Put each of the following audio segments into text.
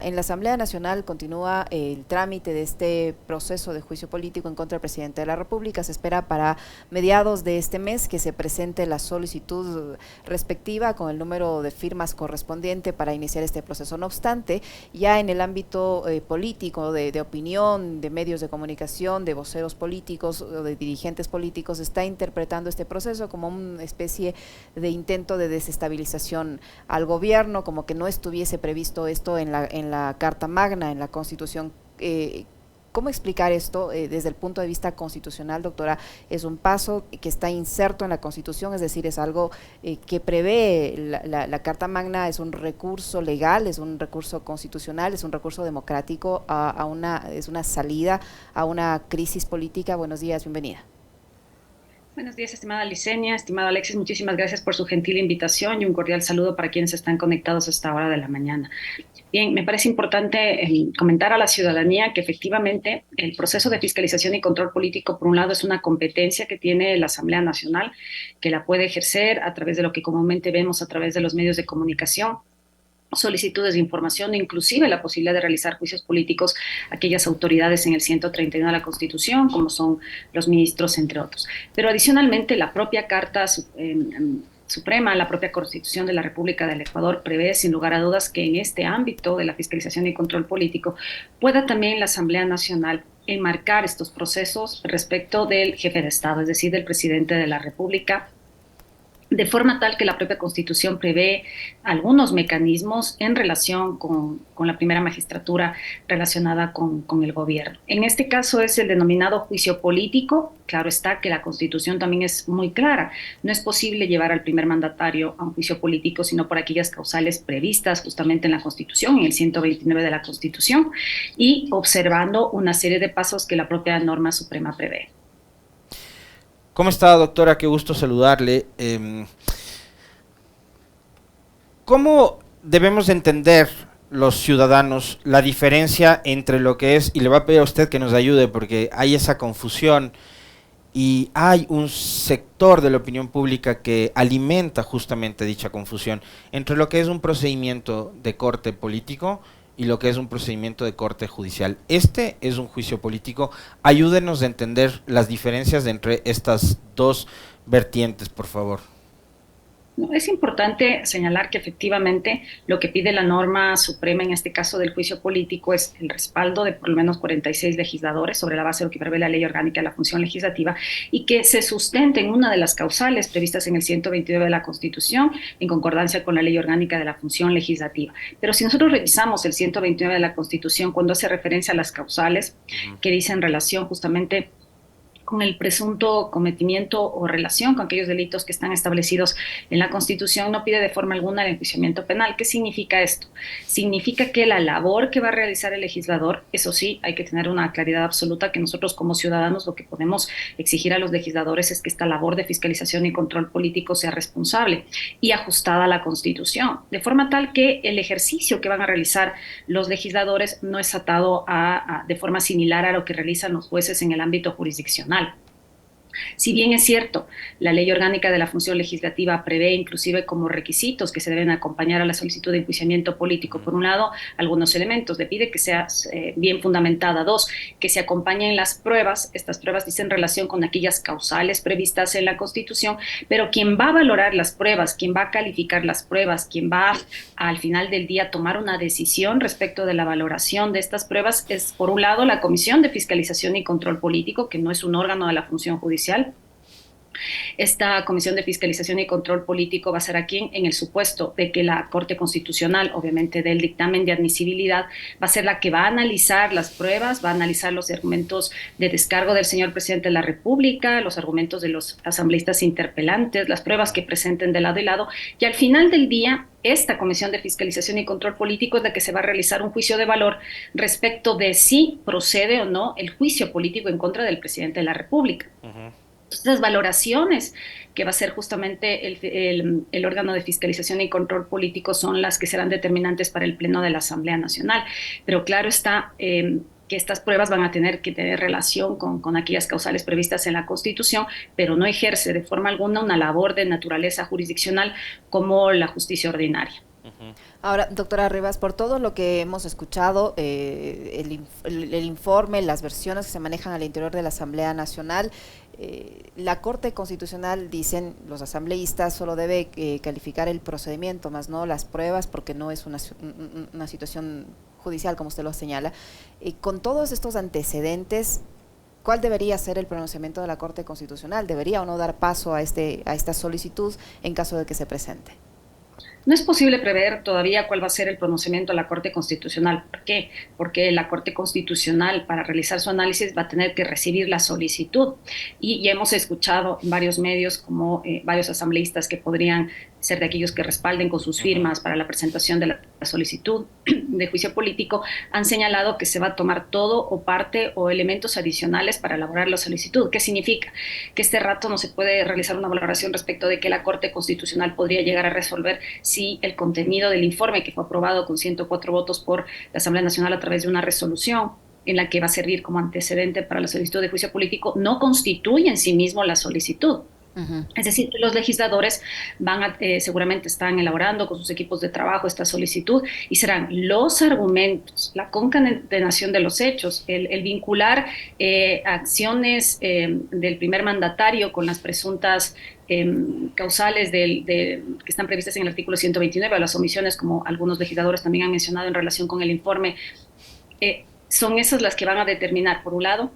En la Asamblea Nacional continúa el trámite de este proceso de juicio político en contra del presidente de la República. Se espera para mediados de este mes que se presente la solicitud respectiva con el número de firmas correspondiente para iniciar este proceso. No obstante, ya en el ámbito político, de opinión, de medios de comunicación, de voceros políticos o de dirigentes políticos, se está interpretando este proceso como una especie de intento de desestabilización al gobierno, como que no estuviese previsto esto en la Carta Magna, en la Constitución. ¿Cómo explicar esto desde el punto de vista constitucional, doctora? Es un paso que está inserto en la Constitución, es decir, es algo que prevé la Carta Magna, es un recurso legal, es un recurso constitucional, es un recurso democrático es una salida a una crisis política. Buenos días, bienvenida. Buenos días, estimada Licenia, estimado Alexis, muchísimas gracias por su gentil invitación y un cordial saludo para quienes están conectados a esta hora de la mañana. Bien, me parece importante comentar a la ciudadanía que efectivamente el proceso de fiscalización y control político, por un lado, es una competencia que tiene la Asamblea Nacional, que la puede ejercer a través de lo que comúnmente vemos a través de los medios de comunicación, solicitudes de información, inclusive la posibilidad de realizar juicios políticos a aquellas autoridades en el 131 de la Constitución, como son los ministros, entre otros. Pero adicionalmente, la propia Carta Suprema, la propia Constitución de la República del Ecuador prevé, sin lugar a dudas, que en este ámbito de la fiscalización y control político pueda también la Asamblea Nacional enmarcar estos procesos respecto del jefe de Estado, es decir, del presidente de la República, de forma tal que la propia Constitución prevé algunos mecanismos en relación con la primera magistratura relacionada con el gobierno. En este caso es el denominado juicio político. Claro está que la Constitución también es muy clara. No es posible llevar al primer mandatario a un juicio político sino por aquellas causales previstas justamente en la Constitución, en el 129 de la Constitución, y observando una serie de pasos que la propia norma suprema prevé. ¿Cómo está, doctora? Qué gusto saludarle. ¿Cómo debemos entender los ciudadanos la diferencia entre lo que es, y le voy a pedir a usted que nos ayude porque hay esa confusión y hay un sector de la opinión pública que alimenta justamente dicha confusión entre lo que es un procedimiento de corte político y lo que es un procedimiento de corte judicial? Este es un juicio político. Ayúdenos a entender las diferencias entre estas dos vertientes, por favor. Es importante señalar que efectivamente lo que pide la norma suprema en este caso del juicio político es el respaldo de por lo menos 46 legisladores sobre la base de lo que prevé la Ley Orgánica de la Función Legislativa y que se sustente en una de las causales previstas en el 129 de la Constitución en concordancia con la Ley Orgánica de la Función Legislativa. Pero si nosotros revisamos el 129 de la Constitución cuando hace referencia a las causales que dice en relación justamente con el presunto cometimiento o relación con aquellos delitos que están establecidos en la Constitución, no pide de forma alguna el enjuiciamiento penal. ¿Qué significa esto? Significa que la labor que va a realizar el legislador, eso sí, hay que tener una claridad absoluta que nosotros como ciudadanos lo que podemos exigir a los legisladores es que esta labor de fiscalización y control político sea responsable y ajustada a la Constitución, de forma tal que el ejercicio que van a realizar los legisladores no es atado de forma similar a lo que realizan los jueces en el ámbito jurisdiccional. Si bien es cierto, la Ley Orgánica de la Función Legislativa prevé inclusive como requisitos que se deben acompañar a la solicitud de enjuiciamiento político, por un lado, algunos elementos, le pide que sea bien fundamentada; dos, que se acompañen las pruebas. Estas pruebas dicen relación con aquellas causales previstas en la Constitución, pero quien va a valorar las pruebas, quien va a calificar las pruebas, quien va al final del día a tomar una decisión respecto de la valoración de estas pruebas es, por un lado, la Comisión de Fiscalización y Control Político, que no es un órgano de la función judicial. Esta Comisión de Fiscalización y Control Político va a ser aquí en el supuesto de que la Corte Constitucional, obviamente del dictamen de admisibilidad, va a ser la que va a analizar las pruebas, va a analizar los argumentos de descargo del señor presidente de la República, los argumentos de los asambleístas interpelantes, las pruebas que presenten de lado y lado, y al final del día esta Comisión de Fiscalización y Control Político es la que se va a realizar un juicio de valor respecto de si procede o no el juicio político en contra del presidente de la República. Estas valoraciones que va a ser justamente el órgano de fiscalización y control político son las que serán determinantes para el Pleno de la Asamblea Nacional. Pero claro está que estas pruebas van a tener que tener relación con aquellas causales previstas en la Constitución, pero no ejerce de forma alguna una labor de naturaleza jurisdiccional como la justicia ordinaria. Ahora, doctora Rivas, por todo lo que hemos escuchado, el informe, las versiones que se manejan al interior de la Asamblea Nacional, la Corte Constitucional, dicen los asambleístas, solo debe calificar el procedimiento, más no las pruebas, porque no es una situación judicial, como usted lo señala. Con todos estos antecedentes, ¿cuál debería ser el pronunciamiento de la Corte Constitucional? ¿Debería o no dar paso a esta solicitud en caso de que se presente? No es posible prever todavía cuál va a ser el pronunciamiento de la Corte Constitucional. ¿Por qué? Porque la Corte Constitucional, para realizar su análisis, va a tener que recibir la solicitud. Y ya hemos escuchado en varios medios como varios asambleístas que podrían ser de aquellos que respalden con sus firmas para la presentación de la solicitud de juicio político, han señalado que se va a tomar todo o parte o elementos adicionales para elaborar la solicitud. ¿Qué significa? Que este rato no se puede realizar una valoración respecto de que la Corte Constitucional podría llegar a resolver si el contenido del informe, que fue aprobado con 104 votos por la Asamblea Nacional a través de una resolución en la que va a servir como antecedente para la solicitud de juicio político, no constituye en sí mismo la solicitud. Es decir, los legisladores seguramente están elaborando con sus equipos de trabajo esta solicitud y serán los argumentos, la concatenación de los hechos, el vincular acciones del primer mandatario con las presuntas causales que están previstas en el artículo 129, a las omisiones, como algunos legisladores también han mencionado en relación con el informe. Son esas las que van a determinar, por un lado,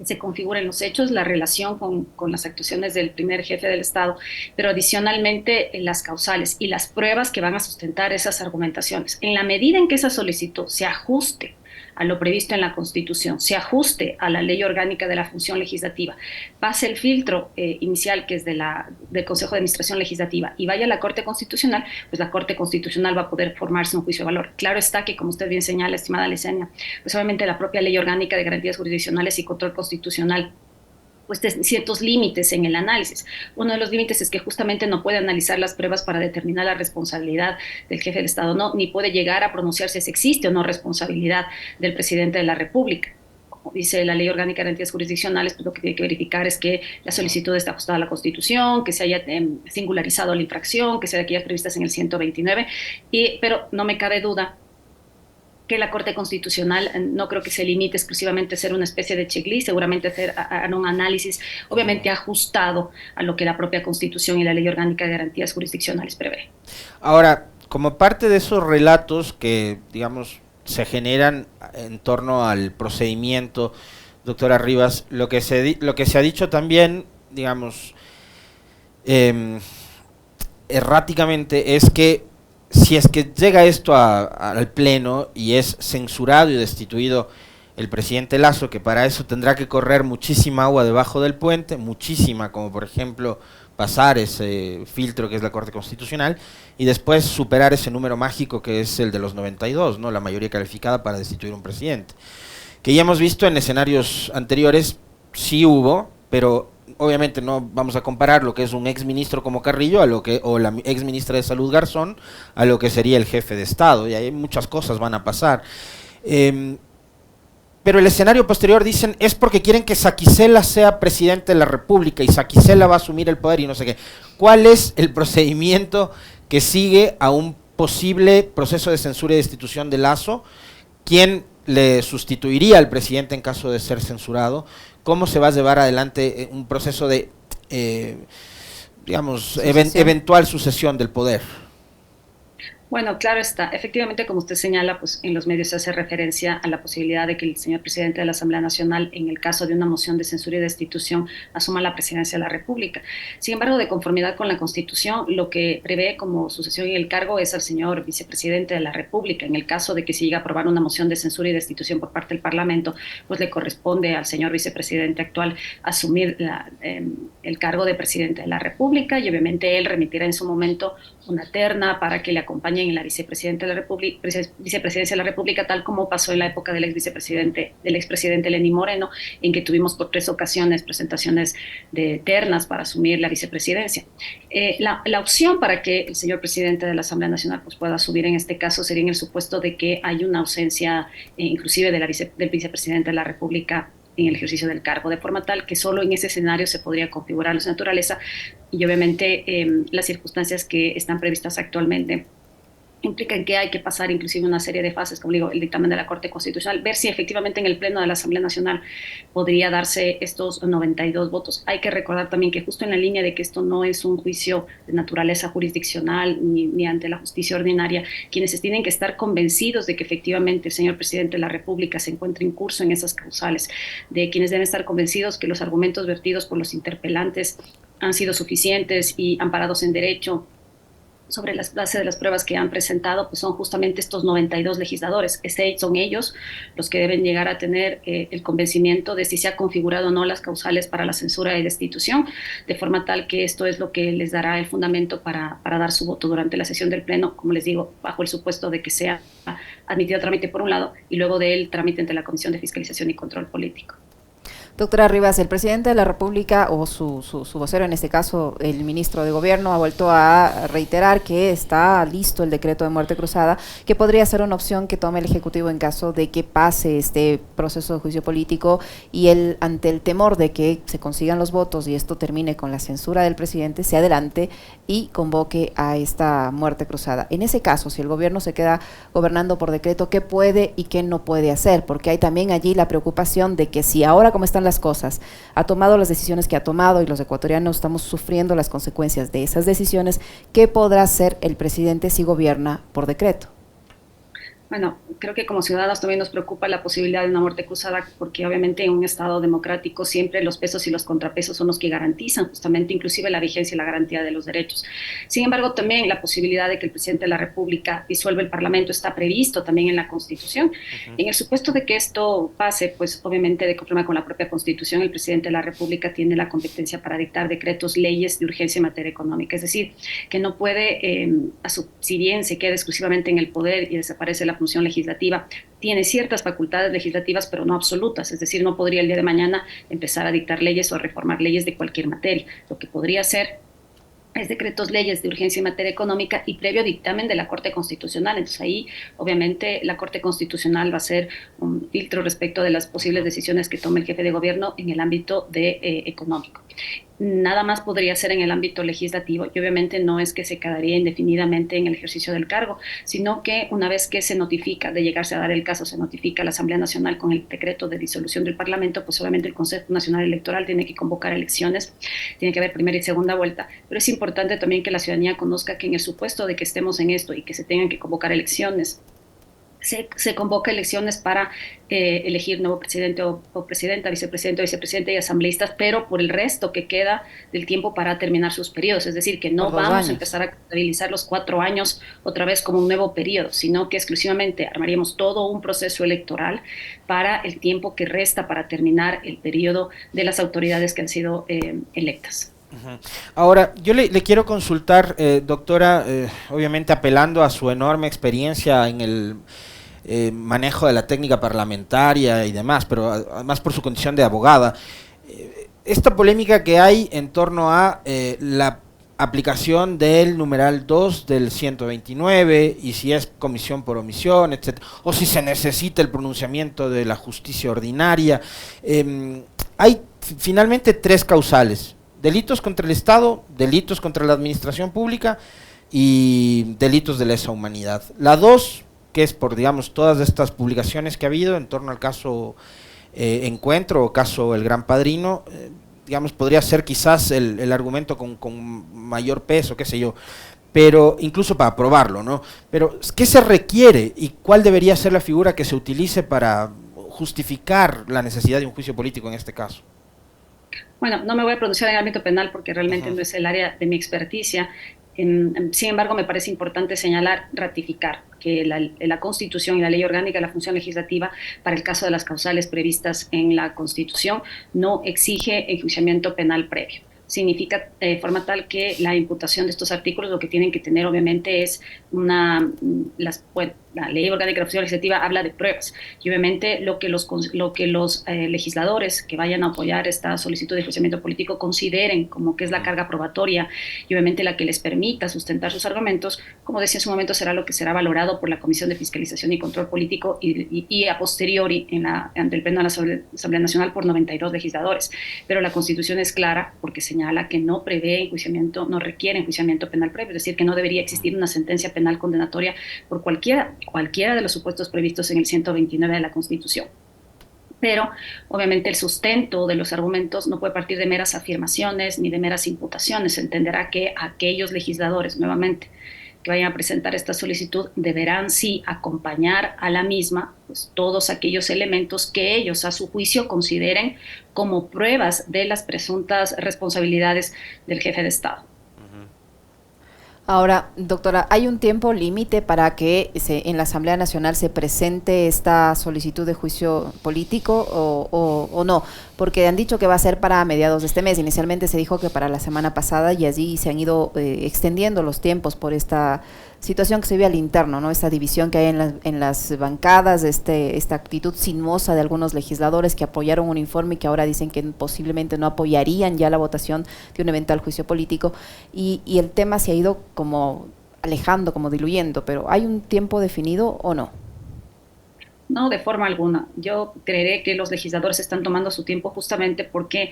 se configuren los hechos, la relación con las actuaciones del primer jefe del Estado, pero adicionalmente las causales y las pruebas que van a sustentar esas argumentaciones. En la medida en que esa solicitud se ajuste a lo previsto en la Constitución, se ajuste a la Ley Orgánica de la Función Legislativa, pase el filtro inicial, que es del Consejo de Administración Legislativa, y vaya a la Corte Constitucional, pues la Corte Constitucional va a poder formarse un juicio de valor. Claro está que, como usted bien señala, estimada Lezenia, pues obviamente la propia Ley Orgánica de Garantías Jurisdiccionales y Control Constitucional pues ciertos límites en el análisis. Uno de los límites es que justamente no puede analizar las pruebas para determinar la responsabilidad del jefe del Estado, no, ni puede llegar a pronunciarse si existe o no responsabilidad del presidente de la República. Como dice la Ley Orgánica de Garantías Jurisdiccionales, pues lo que tiene que verificar es que la solicitud está ajustada a la Constitución, que se haya singularizado la infracción, que sea de aquellas previstas en el 129, pero no me cabe duda que la Corte Constitucional no creo que se limite exclusivamente a ser una especie de checklist, seguramente hará un análisis obviamente ajustado a lo que la propia Constitución y la Ley Orgánica de Garantías Jurisdiccionales prevé. Ahora, como parte de esos relatos que, digamos, se generan en torno al procedimiento, doctora Rivas, lo que se ha dicho también, digamos, erráticamente, es que si es que llega esto al Pleno y es censurado y destituido el presidente Lasso, que para eso tendrá que correr muchísima agua debajo del puente, muchísima, como por ejemplo pasar ese filtro que es la Corte Constitucional, y después superar ese número mágico que es el de los 92, ¿no? La mayoría calificada para destituir un presidente. Que ya hemos visto en escenarios anteriores, sí hubo, pero obviamente no vamos a comparar lo que es un exministro como Carrillo o la exministra de Salud Garzón a lo que sería el jefe de Estado, y ahí muchas cosas van a pasar. Pero el escenario posterior dicen es porque quieren que Saquicela sea presidente de la República y Saquicela va a asumir el poder y no sé qué. ¿Cuál es el procedimiento que sigue a un posible proceso de censura y destitución de Lasso? ¿Quién le sustituiría al presidente en caso de ser censurado? ¿Cómo se va a llevar adelante un proceso de, digamos, eventual sucesión del poder? Bueno, claro está. Efectivamente, como usted señala, pues en los medios se hace referencia a la posibilidad de que el señor presidente de la Asamblea Nacional, en el caso de una moción de censura y destitución, asuma la presidencia de la República. Sin embargo, de conformidad con la Constitución, lo que prevé como sucesión en el cargo es al señor vicepresidente de la República. En el caso de que se llegue a aprobar una moción de censura y destitución por parte del Parlamento, pues le corresponde al señor vicepresidente actual asumir el cargo de presidente de la República, y obviamente él remitirá en su momento una terna para que le acompañe en la vicepresidencia de la República, tal como pasó en la época del expresidente Lenín Moreno, en que tuvimos por 3 ocasiones presentaciones de ternas para asumir la vicepresidencia. La opción para que el señor presidente de la Asamblea Nacional pues, pueda subir en este caso sería en el supuesto de que hay una ausencia inclusive del vicepresidente de la República en el ejercicio del cargo, de forma tal que solo en ese escenario se podría configurar su naturaleza y obviamente las circunstancias que están previstas actualmente implica en que hay que pasar inclusive una serie de fases, como digo, el dictamen de la Corte Constitucional, ver si efectivamente en el Pleno de la Asamblea Nacional podría darse estos 92 votos. Hay que recordar también que justo en la línea de que esto no es un juicio de naturaleza jurisdiccional ni ante la justicia ordinaria, quienes tienen que estar convencidos de que efectivamente el señor presidente de la República se encuentra en curso en esas causales, de quienes deben estar convencidos que los argumentos vertidos por los interpelantes han sido suficientes y amparados en derecho sobre las bases de las pruebas que han presentado, pues son justamente estos 92 legisladores. Son ellos los que deben llegar a tener el convencimiento de si se ha configurado o no las causales para la censura y destitución, de forma tal que esto es lo que les dará el fundamento para dar su voto durante la sesión del Pleno, como les digo, bajo el supuesto de que sea admitido a trámite por un lado y luego del trámite ante la Comisión de Fiscalización y Control Político. Doctora Rivas, el presidente de la República, o su vocero en este caso, el ministro de Gobierno, ha vuelto a reiterar que está listo el decreto de muerte cruzada, que podría ser una opción que tome el Ejecutivo en caso de que pase este proceso de juicio político y él, ante el temor de que se consigan los votos y esto termine con la censura del presidente, se adelante y convoque a esta muerte cruzada. En ese caso, si el gobierno se queda gobernando por decreto, ¿qué puede y qué no puede hacer? Porque hay también allí la preocupación de que si ahora, como están las cosas, ha tomado las decisiones que ha tomado y los ecuatorianos estamos sufriendo las consecuencias de esas decisiones, ¿qué podrá hacer el presidente si gobierna por decreto? Bueno, creo que como ciudadanos también nos preocupa la posibilidad de una muerte cruzada, porque obviamente en un Estado democrático siempre los pesos y los contrapesos son los que garantizan justamente inclusive la vigencia y la garantía de los derechos. Sin embargo, también la posibilidad de que el presidente de la República disuelva el Parlamento está previsto también en la Constitución. En el supuesto de que esto pase, pues obviamente de conforme con la propia Constitución, el presidente de la República tiene la competencia para dictar decretos, leyes de urgencia en materia económica. Es decir, que no puede, si bien se queda exclusivamente en el poder y desaparece la función legislativa, tiene ciertas facultades legislativas, pero no absolutas, es decir, no podría el día de mañana empezar a dictar leyes o a reformar leyes de cualquier materia. Lo que podría hacer es decretos, leyes de urgencia en materia económica y previo dictamen de la Corte Constitucional. Entonces ahí, obviamente, la Corte Constitucional va a ser un filtro respecto de las posibles decisiones que tome el jefe de gobierno en el ámbito económico. Nada más podría ser en el ámbito legislativo y obviamente no es que se quedaría indefinidamente en el ejercicio del cargo, sino que una vez que se notifica, de llegarse a dar el caso, se notifica a la Asamblea Nacional con el decreto de disolución del Parlamento, pues obviamente el Consejo Nacional Electoral tiene que convocar elecciones, tiene que haber primera y segunda vuelta, pero es importante también que la ciudadanía conozca que en el supuesto de que estemos en esto y que se tengan que convocar elecciones, se convoca elecciones para elegir nuevo presidente o presidenta, vicepresidente o vicepresidente y asambleístas, pero por el resto que queda del tiempo para terminar sus periodos. Es decir, que no vamos a empezar a contabilizar los 4 años otra vez como un nuevo periodo, sino que exclusivamente armaríamos todo un proceso electoral para el tiempo que resta para terminar el periodo de las autoridades que han sido electas. Ahora, yo le quiero consultar, doctora, obviamente apelando a su enorme experiencia en el manejo de la técnica parlamentaria y demás, pero además por su condición de abogada, esta polémica que hay en torno a la aplicación del numeral 2 del 129 y si es comisión por omisión, etcétera, o si se necesita el pronunciamiento de la justicia ordinaria, hay finalmente 3 causales: delitos contra el Estado, delitos contra la administración pública y delitos de lesa humanidad. La 2, que es por, digamos, todas estas publicaciones que ha habido en torno al caso Encuentro o caso El Gran Padrino, digamos, podría ser quizás el argumento con mayor peso, qué sé yo, pero incluso para aprobarlo, ¿no? Pero, ¿qué se requiere y cuál debería ser la figura que se utilice para justificar la necesidad de un juicio político en este caso? Bueno, no me voy a pronunciar en el ámbito penal porque realmente no es el área de mi experticia. Sin embargo, me parece importante señalar, ratificar que la Constitución y la Ley Orgánica de la Función Legislativa, para el caso de las causales previstas en la Constitución, no exige enjuiciamiento penal previo. Significa de forma tal que la imputación de estos artículos lo que tienen que tener obviamente es la ley orgánica de la oficina legislativa habla de pruebas y obviamente lo que los legisladores que vayan a apoyar esta solicitud de enjuiciamiento político consideren como que es la carga probatoria y obviamente la que les permita sustentar sus argumentos, como decía en su momento, será lo que será valorado por la Comisión de Fiscalización y Control Político y a posteriori ante el Pleno de la Asamblea Nacional por 92 legisladores. Pero la Constitución es clara porque señala que no prevé enjuiciamiento, no requiere enjuiciamiento penal previo, es decir, que no debería existir una sentencia penal condenatoria por cualquiera de los supuestos previstos en el 129 de la Constitución. Pero obviamente el sustento de los argumentos no puede partir de meras afirmaciones ni de meras imputaciones. Se entenderá que aquellos legisladores, nuevamente, que vayan a presentar esta solicitud deberán sí acompañar a la misma pues, todos aquellos elementos que ellos a su juicio consideren como pruebas de las presuntas responsabilidades del jefe de Estado. Ahora, doctora, ¿hay un tiempo límite para que en la Asamblea Nacional se presente esta solicitud de juicio político o no? Porque han dicho que va a ser para mediados de este mes. Inicialmente se dijo que para la semana pasada y allí se han ido extendiendo los tiempos por esta situación que se vive al interno, ¿no? Esta división que hay en las bancadas, esta actitud sinuosa de algunos legisladores que apoyaron un informe y que ahora dicen que posiblemente no apoyarían ya la votación de un eventual juicio político y el tema se ha ido como alejando, como diluyendo, pero ¿hay un tiempo definido o no? No, de forma alguna. Yo creeré que los legisladores están tomando su tiempo justamente porque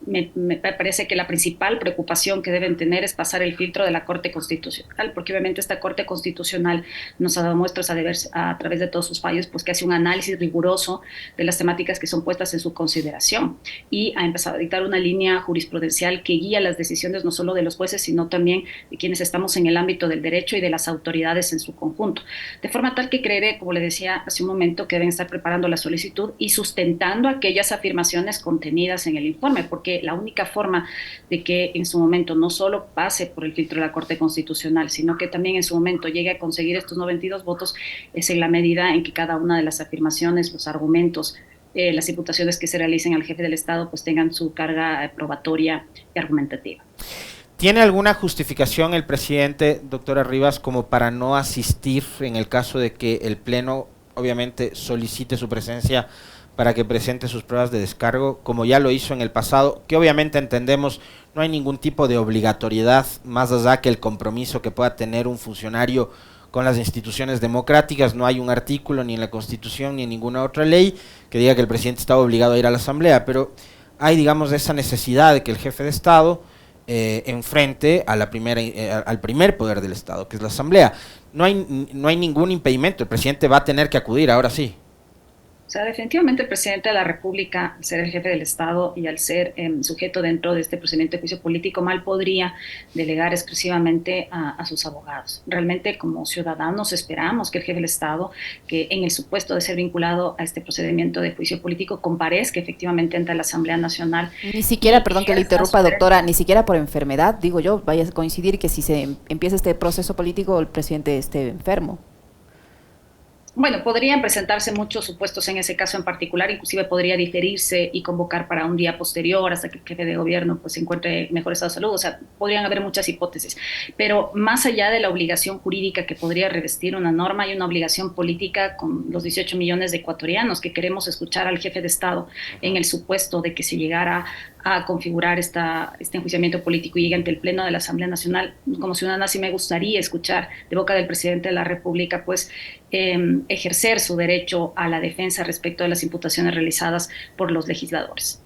me parece que la principal preocupación que deben tener es pasar el filtro de la Corte Constitucional, porque obviamente esta Corte Constitucional nos ha dado muestras a través de todos sus fallos, pues que hace un análisis riguroso de las temáticas que son puestas en su consideración y ha empezado a dictar una línea jurisprudencial que guía las decisiones no solo de los jueces, sino también de quienes estamos en el ámbito del derecho y de las autoridades en su conjunto. De forma tal que creeré, como le decía hace un momento, que deben estar preparando la solicitud y sustentando aquellas afirmaciones contenidas en el informe, porque la única forma de que en su momento no solo pase por el filtro de la Corte Constitucional, sino que también en su momento llegue a conseguir estos 92 votos, es en la medida en que cada una de las afirmaciones, los argumentos, las imputaciones que se realicen al jefe del Estado, pues tengan su carga probatoria y argumentativa. ¿Tiene alguna justificación el presidente, doctora Rivas, como para no asistir en el caso de que el Pleno obviamente solicite su presencia para que presente sus pruebas de descargo, como ya lo hizo en el pasado, que obviamente entendemos no hay ningún tipo de obligatoriedad más allá que el compromiso que pueda tener un funcionario con las instituciones democráticas? No hay un artículo ni en la Constitución ni en ninguna otra ley que diga que el presidente está obligado a ir a la Asamblea, pero hay, digamos, esa necesidad de que el jefe de Estado enfrente a al primer poder del Estado, que es la Asamblea. No hay ningún impedimento, el presidente va a tener que acudir, ahora sí. O sea, definitivamente el presidente de la República, al ser el jefe del Estado y al ser sujeto dentro de este procedimiento de juicio político, mal podría delegar exclusivamente a sus abogados. Realmente, como ciudadanos, esperamos que el jefe del Estado, que en el supuesto de ser vinculado a este procedimiento de juicio político, comparezca efectivamente ante la Asamblea Nacional. Ni siquiera, perdón que le interrumpa, doctora, ni siquiera por enfermedad, digo yo, vaya a coincidir que si se empieza este proceso político, el presidente esté enfermo. Bueno, podrían presentarse muchos supuestos en ese caso en particular, inclusive podría diferirse y convocar para un día posterior hasta que el jefe de gobierno pues se encuentre en mejor estado de salud, o sea, podrían haber muchas hipótesis, pero más allá de la obligación jurídica que podría revestir una norma, hay una obligación política con los 18 millones de ecuatorianos que queremos escuchar al jefe de Estado en el supuesto de que se llegara a configurar este enjuiciamiento político y llegue ante el Pleno de la Asamblea Nacional. Como ciudadana sí me gustaría escuchar de boca del presidente de la República pues ejercer su derecho a la defensa respecto de las imputaciones realizadas por los legisladores.